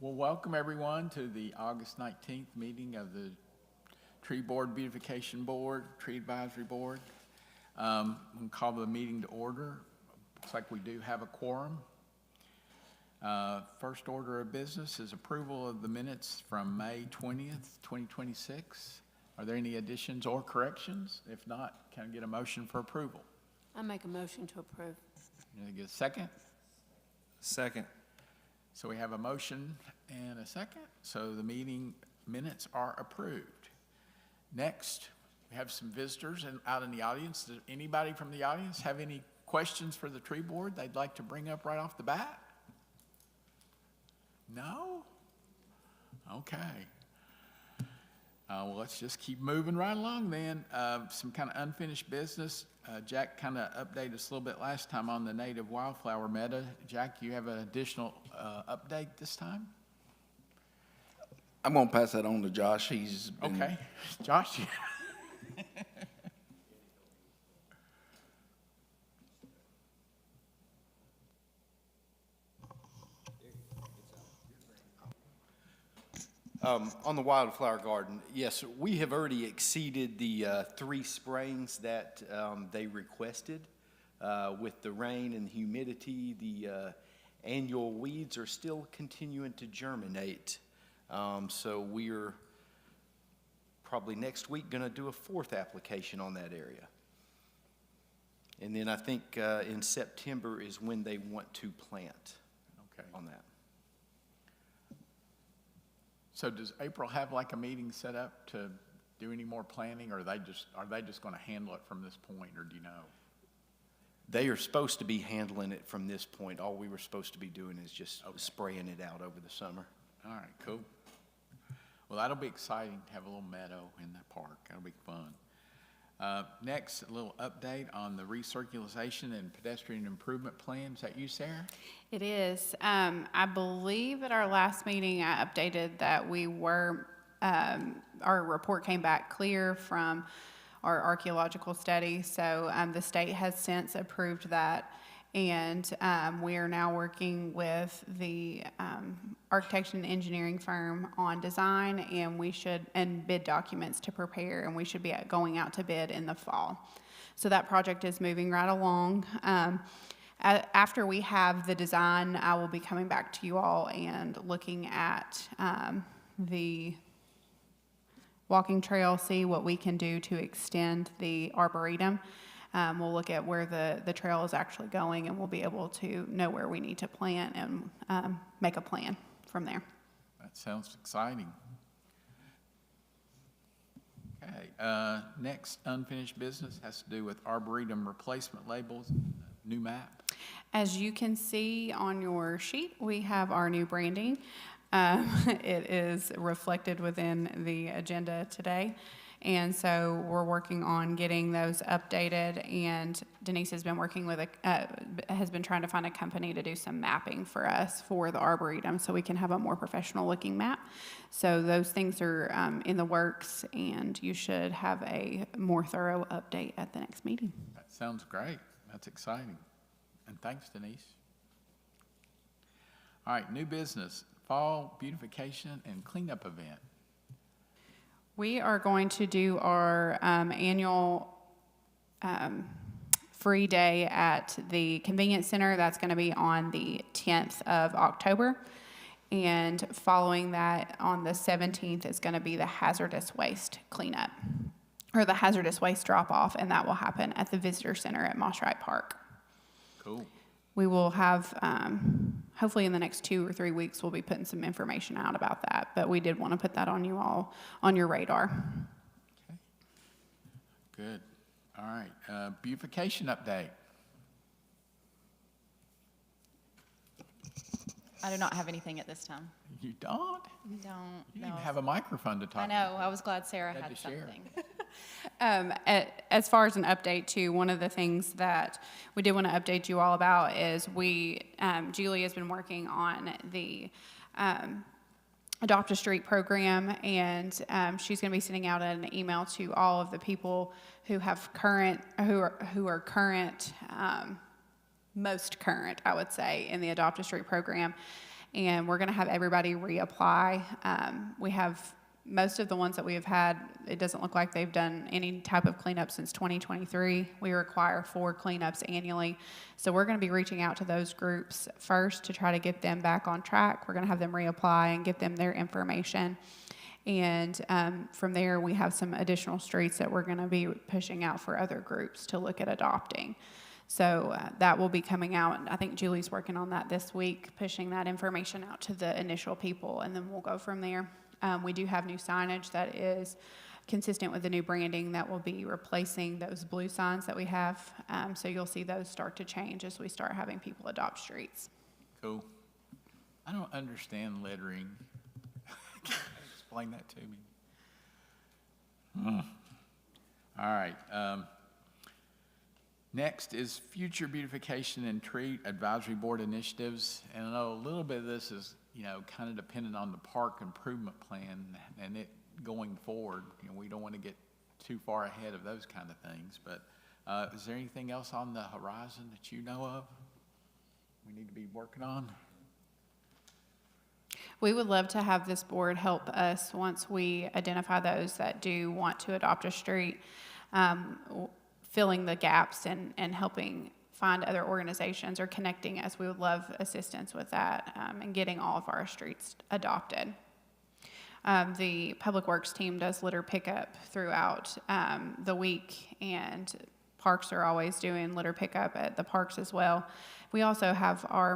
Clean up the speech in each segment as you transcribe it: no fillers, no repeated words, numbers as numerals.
Well, welcome everyone to the August 19th meeting of the Tree Board, Beautification Board, Tree Advisory Board. We'll call the meeting to order. Looks like we do have a quorum. First order of business is approval of the minutes from May 20th, 2026. Are there any additions or corrections? If not, can I get a motion for approval? I make a motion to approve. Can I get a second? Second. So we have a motion and a second, so the meeting minutes are approved. Next, we have some visitors out in the audience. Does anybody from the audience have any questions for the tree board they'd like to bring up right off the bat? No? Okay. Well, let's just keep moving right along then. Some kind of unfinished business. Jack kind of updated us a little bit last time on the native wildflower meadow. Jack, you have an additional update this time? I'm going to pass that on to Josh. He's been... Okay. Josh? On the wildflower garden, yes, we have already exceeded the 3 sprayings that they requested. With the rain and humidity, the annual weeds are still continuing to germinate. So we're probably next week going to do a 4th application on that area. And then I think in September is when they want to plant on that. So does April have like a meeting set up to do any more planning, or are they just going to handle it from this point, or do you know? They are supposed to be handling it from this point. All we were supposed to be doing is just spraying it out over the summer. All right, cool. Well, that'll be exciting to have a little meadow in the park. That'll be fun. Next, a little update on the recirculation and pedestrian improvement plan. Is that you, Sarah? It is. I believe at our last meeting I updated that we were, our report came back clear from our archaeological study. So the state has since approved that. And we are now working with the architecture and engineering firm on design, and bid documents to prepare, and we should be going out to bid in the fall. So that project is moving right along. After we have the design, I will be coming back to you all and looking at the walking trail, see what we can do to extend the arboretum. We'll look at where the trail is actually going, and we'll be able to know where we need to plant and make a plan from there. That sounds exciting. Okay, next unfinished business has to do with arboretum replacement labels, new map. As you can see on your sheet, we have our new branding. It is reflected within the agenda today. And so we're working on getting those updated, and Denise has been working with has been trying to find a company to do some mapping for us for the arboretum so we can have a more professional looking map. So those things are in the works, and you should have a more thorough update at the next meeting. That sounds great. That's exciting. And thanks, Denise. All right, new business, fall beautification and cleanup event. We are going to do our annual free day at the convenience center. That's going to be on the 10th of October. And following that, on the 17th, is going to be the hazardous waste cleanup, or the hazardous waste drop-off, and that will happen at the visitor center at Mosswright Park. Cool. We will have, hopefully in the next 2 or 3 weeks, we'll be putting some information out about that. But we did want to put that on you all, on your radar. Okay. Good. All right. Beautification update. I do not have anything at this time. You don't? Don't. You No. didn't have a microphone to talk I know. about. I was glad Sarah Had had to share. something. As far as an update too, one of the things that we did want to update you all about is Julie has been working on the Adopt a Street program, and she's going to be sending out an email to all of the people who have most current, I would say, in the Adopt a Street program. and we're going to have everybody reapply. We have most of the ones that we have had, it doesn't look like they've done any type of cleanup since 2023. We require 4 cleanups annually. So we're going to be reaching out to those groups first to try to get them back on track. We're going to have them reapply and get them their information. And from there, we have some additional streets that we're going to be pushing out for other groups to look at adopting. So that will be coming out. I think Julie's working on that this week, pushing that information out to the initial people, and then we'll go from there. We do have new signage that is consistent with the new branding that will be replacing those blue signs that we have. So you'll see those start to change as we start having people adopt streets. Cool. I don't understand littering. Explain that to me. All right. Next is future beautification and tree advisory board initiatives. And I know a little bit of this is, kind of dependent on the park improvement plan and it going forward. We don't want to get too far ahead of those kind of things. But is there anything else on the horizon that you know of we need to be working on? We would love to have this board help us once we identify those that do want to adopt a street, filling the gaps and helping find other organizations or connecting us. We would love assistance with that and getting all of our streets adopted. The Public Works team does litter pickup throughout the week, and parks are always doing litter pickup at the parks as well. We also have our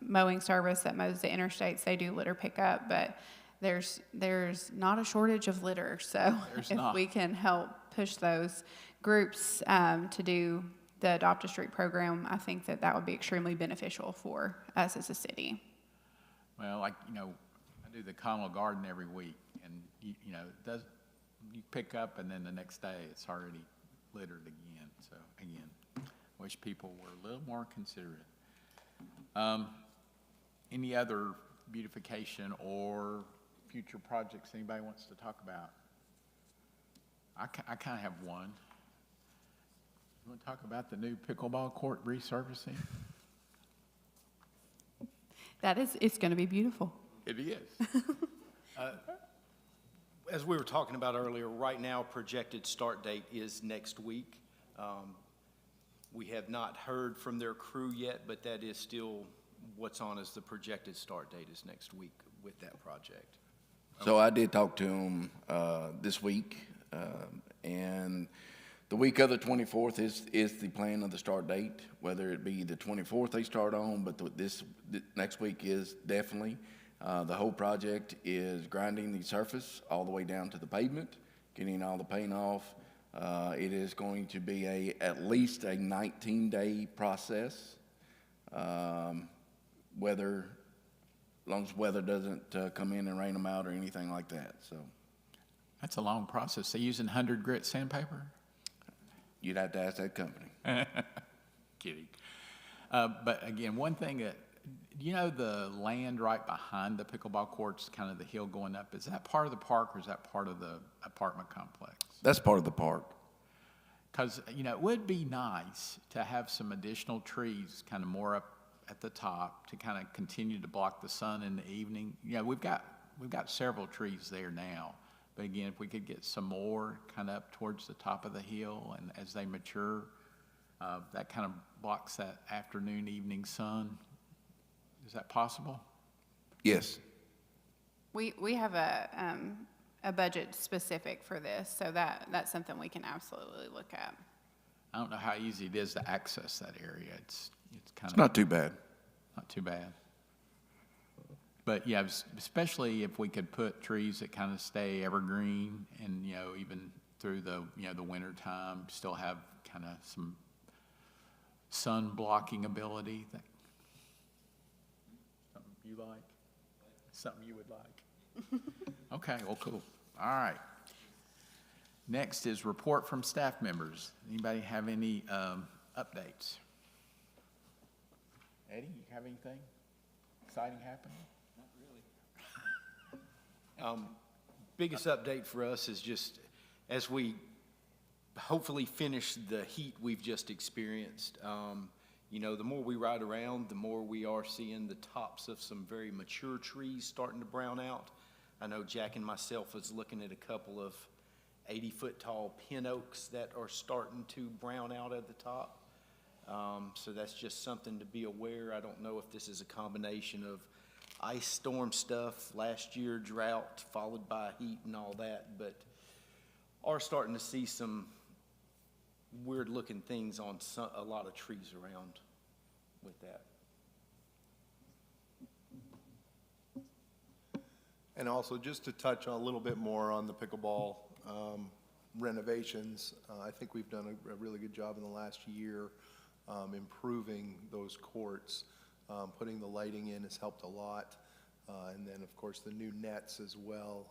mowing service that mows the interstates. They do litter pickup, but there's not a shortage of litter. So we can help push those groups to do the Adopt a Street program, I think that would be extremely beneficial for us as a city. Well, I do the communal garden every week, and you pick up, and then the next day it's already littered again. So again, wish people were a little more considerate. Any other beautification or future projects anybody wants to talk about? I kind of have one. You want to talk about the new pickleball court resurfacing? It's going to be beautiful. It is. As we were talking about earlier, right now projected start date is next week. We have not heard from their crew yet, but that is still what's on as the projected start date is next week with that project. So I did talk to him this week, and the week of the 24th is the plan of the start date, whether it be the 24th they start on, but this next week is definitely. The whole project is grinding the surface all the way down to the pavement, getting all the paint off. It is going to be at least a 19-day process. As long as weather doesn't come in and rain them out or anything like that. So That's a long process. They using 100 grit sandpaper? you'd have to ask that company. Kidding. But again, one thing that, the land right behind the pickleball courts, kind of the hill going up, is that part of the park or is that part of the apartment complex? That's part of the park. Because, it would be nice to have some additional trees kind of more up at the top to kind of continue to block the sun in the evening. We've got several trees there now. But again, if we could get some more kind of up towards the top of the hill, and as they mature, that kind of blocks that afternoon, evening sun. Is that possible? Yes. We have a budget specific for this, so that's something we can absolutely look at. I don't know how easy it is to access that area. It's kind It's of not too bad. not too bad. But yeah, especially if we could put trees that kind of stay evergreen and, even through the winter time, still have kind of some sun blocking ability. Something you like? Something you would like? Okay, well, cool. All right. Next is report from staff members. Anybody have any updates? Eddie, you have anything exciting happening? Biggest update for us is just as we hopefully finish the heat we've just experienced, You know, the more we ride around, the more we are seeing the tops of some very mature trees starting to brown out. I know Jack and myself was looking at a couple of 80-foot tall pin oaks that are starting to brown out at the top. So that's just something to be aware. I don't know if this is a combination of ice storm stuff, last year drought, followed by heat and all that, but are starting to see some weird-looking things on a lot of trees around with that. And also, just to touch on a little bit more on the pickleball renovations, I think we've done a really good job in the last year improving those courts. Putting the lighting in has helped a lot. And then, of course, the new nets as well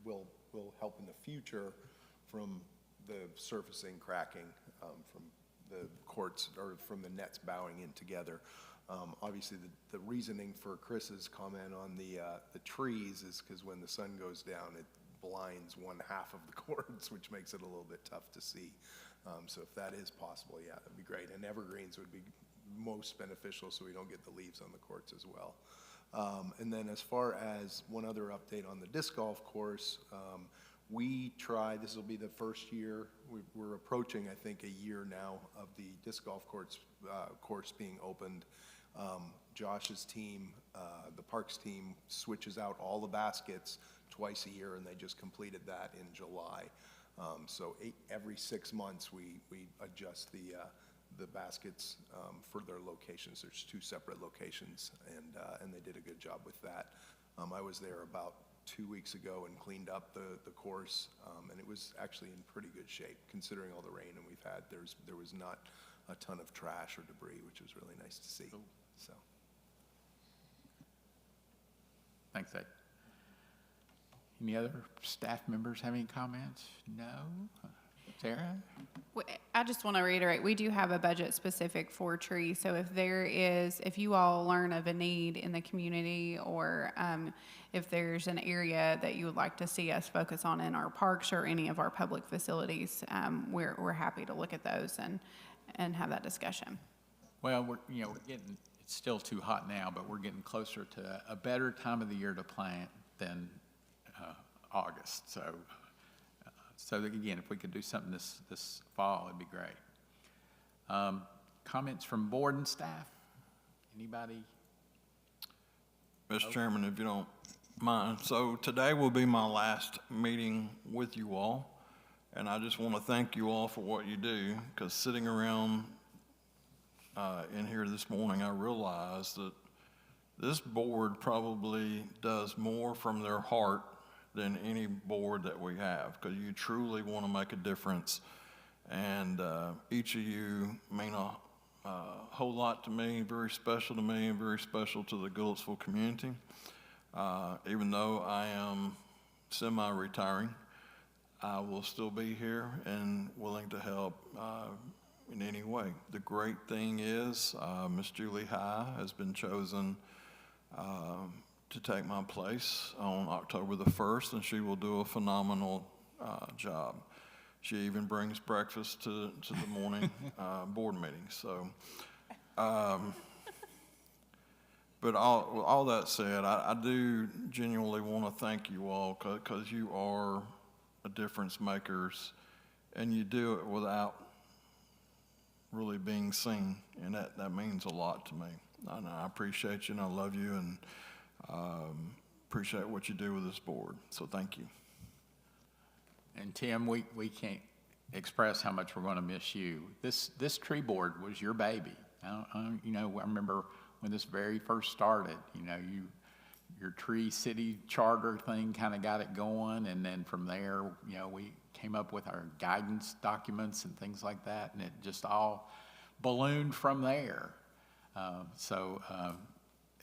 will help in the future from the surfacing cracking from the courts or from the nets bowing in together. Obviously, the reasoning for Chris's comment on the trees is because when the sun goes down, it blinds one half of the courts, which makes it a little bit tough to see. So if that is possible, yeah, that'd be great. And evergreens would be most beneficial so we don't get the leaves on the courts as well. And then as far as one other update on the disc golf course, we tried, this will be the first year, we're approaching, I think, a year now of the disc golf course being opened. Josh's team, the Parks team, switches out all the baskets twice a year, and they just completed that in July. So every 6 months, we adjust the baskets for their locations. There's 2 separate locations, and they did a good job with that. I was there about 2 weeks ago and cleaned up the course, and it was actually in pretty good shape considering all the rain and we've had. There was not a ton of trash or debris, which was really nice to see. Cool. So. Thanks, Ed. Any other staff members have any comments? No? Sarah? I just want to reiterate, we do have a budget specific for trees. So if you all learn of a need in the community, or if there's an area that you would like to see us focus on in our parks or any of our public facilities, we're happy to look at those and have that discussion. Well, we're getting, it's still too hot now, but we're getting closer to a better time of the year to plant than August. So again, if we could do something this fall, it'd be great. Comments from board and staff? Anybody? Mr. Chairman, if you don't mind. So today will be my last meeting with you all, and I just want to thank you all for what you do, because sitting around in here this morning, I realized that this board probably does more from their heart than any board that we have, because you truly want to make a difference. And each of you mean a whole lot to me, very special to me, and very special to the Goodlettsville community. Even though I am semi-retiring, I will still be here and willing to help in any way. The great thing is Miss Julie High has been chosen to take my place on October the 1st, and she will do a phenomenal job. She even brings breakfast to the morning board meetings. So, but all that said, I do genuinely want to thank you all, because you are a difference makers, and you do it without really being seen, and that means a lot to me. And I appreciate you, and I love you, and appreciate what you do with this board. So thank you. And Tim, we can't express how much we're going to miss you. This tree board was your baby. I remember when this very first started. Your Tree City Charter thing kind of got it going, and then from there, we came up with our guidance documents and things like that, and it just all ballooned from there.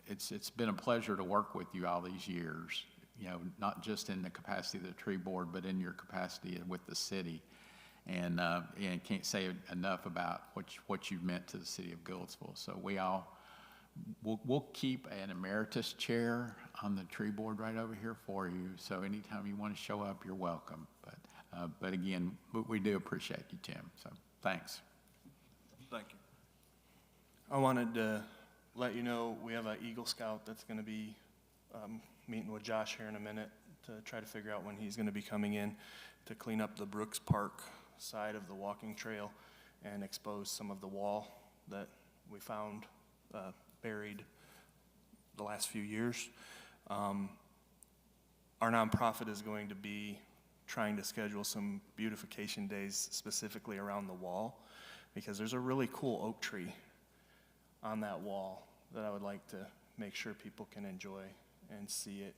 It's been a pleasure to work with you all these years, not just in the capacity of the tree board, but in your capacity with the city. And can't say enough about what you've meant to the city of Goodlettsville. So we'll keep an emeritus chair on the tree board right over here for you. So anytime you want to show up, you're welcome. But again, we do appreciate you, Tim. So thanks. Thank you. I wanted to let you know we have an Eagle Scout that's going to be meeting with Josh here in a minute to try to figure out when he's going to be coming in to clean up the Brooks Park side of the walking trail and expose some of the wall that we found buried the last few years. Our nonprofit is going to be trying to schedule some beautification days specifically around the wall, because there's a really cool oak tree on that wall that I would like to make sure people can enjoy and see it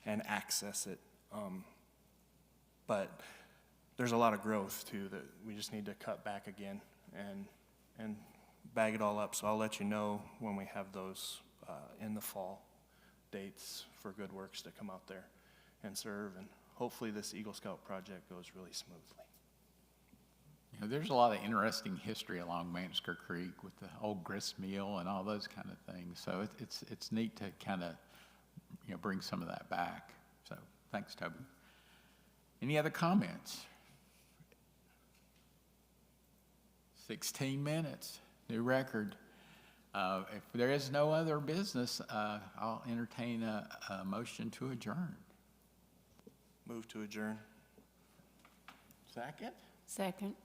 and access it. But there's a lot of growth too that we just need to cut back again and bag it all up. So I'll let you know when we have those in the fall dates for Good Works to come out there and serve, and hopefully this Eagle Scout project goes really smoothly. You know, there's a lot of interesting history along Mansker Creek with the old grist mill and all those kind of things. So it's neat to kind of, you know, bring some of that back. So thanks, Toby. Any other comments? 16 minutes, new record. If there is no other business, I'll entertain a motion to adjourn. Move to adjourn. Second? Second.